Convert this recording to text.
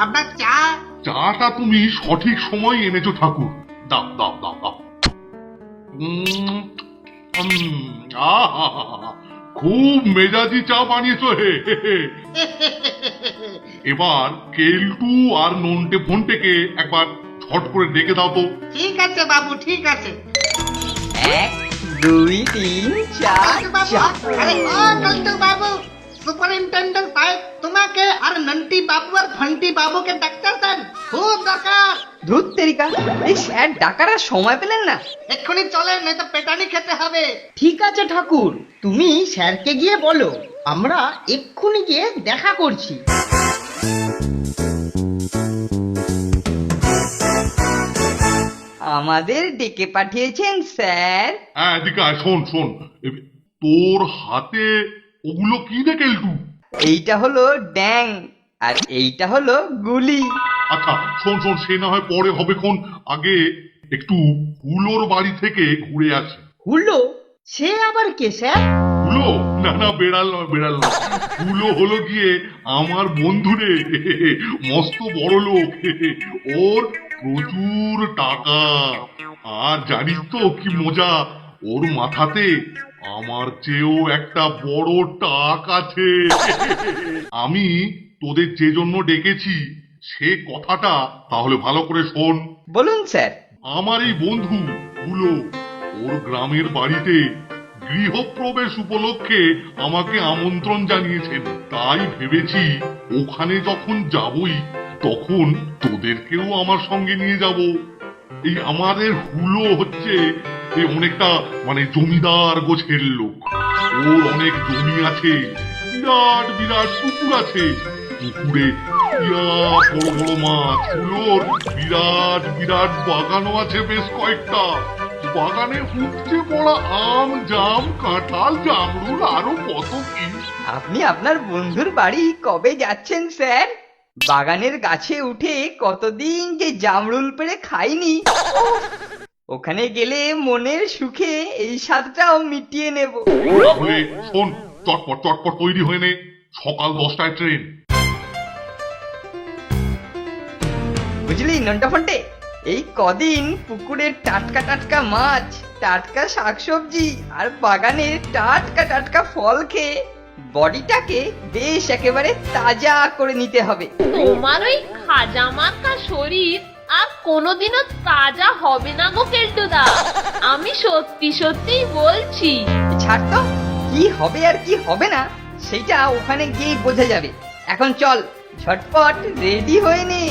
আপনার চা। চাটা তুমি সঠিক সময় এনেছো ঠাকুর, দাও দাও দাও দাও। আহা, খুব মেজাজি চা বানিয়েছো হে। এবার কেলটু আর নন্টে ফন্টেকে একবার ছট করে ডেকে দাও তো। ঠিক আছে বাবু, ঠিক আছে। 1 2 3 4 বাবু, আরে ও নন্টু বাবু, সুপারিনটেন্ডেন্ট সাহেব তোমাকে আর নন্টি বাবু আর ফন্টি বাবুকে ডাকতেছেন, খুব দরকার। ধুত তেরিকা, এই স্যার ডাকার আর সময় পেলেন না। এক্ষুনি চলেন, নয়তো পেটানি খেতে হবে। ঠিক আছে ঠাকুর, তুমি স্যারকে গিয়ে বলো আমরা এক্ষুনি গিয়ে দেখা করছি। আমাদের ডেকে পাঠিয়েছেন স্যার? হ্যাঁ এদিকে আয়, শোন শোন, তোর হাতে ওগুলো কি রে কেলটু? এইটা হলো ড্যাং আর এইটা হলো গুলি। আচ্ছা শোন শোন, সে না হয় পরে হবে, কোন আগে একটু হুলোর বাড়ি থেকে ঘুরে আসি। হুলো? সে আবার কে স্যার? হুলো? না না, বেড়াল নয় বেড়াল নয়, হুলো হলো গিয়ে আমার বন্ধু রে, মস্ত বড় লোক, ওর প্রচুর টাকা। আর জানিস তো কি মজা, ওর মাথাতে আমার চেয়েও একটা বড় টাক আছে। আমি তোদের যে জন্য ডেকেছি সে কথাটা তাহলে ভালো করে শোন। বলুন স্যার। আমার এই বন্ধু হুলো ওর গ্রামের বাড়িতে গৃহপ্রবেশ উপলক্ষে আমাকে আমন্ত্রণ জানিয়েছেন। তাই ভেবেছি ওখানে যখন যাবই তখন তোদেরকেও আমার সঙ্গে নিয়ে যাব। এই আমাদের হুলো হচ্ছে এই অনেকটা মানে জমিদার গোছের লোক, ওর অনেক জমি আছে, বিরাট বিরাট পুকুর আছে, পুকুরে বিরাট বড় বড় মাছ, হুলোর বিরাট বিরাট বাগানও আছে বেশ কয়েকটা। বাগানে উপচে পড়া আম, জাম, কাঁঠাল, জামরুল আরো কত কি। আপনি আপনার বন্ধুর বাড়ি কবে যাচ্ছেন স্যার? বাগানের গাছে উঠে কতদিন যে জামরুল পেড়ে খাইনি। ওখানে গেলে মনের সুখে এই স্বাদটাও মিটিয়ে নেব। তাহলে শোন, চটপট চটপট তৈরি হয়ে নে, সকাল 10টায় ট্রেন। বুঝলি নন্টা ফন্টে, এই কদিন পুকুরের টাটকা টাটকা মাছ, টাটকা শাকসবজি আর বাগানের টাটকা টাটকা ফল খেয়ে বডিটাকে বেশ একেবারে তাজা করে নিতে হবে। তোমার ওই খাজা মাখা শরীর আর কোনোদিনও তাজা হবে না গো কেলটুদা, আমি সত্যি সত্যি বলছি। ছাড় তো, কি হবে আর কি হবে না সেটা ওখানে গিয়ে বোঝা যাবে। এখন চল ঝটপট রেডি হয়ে নে।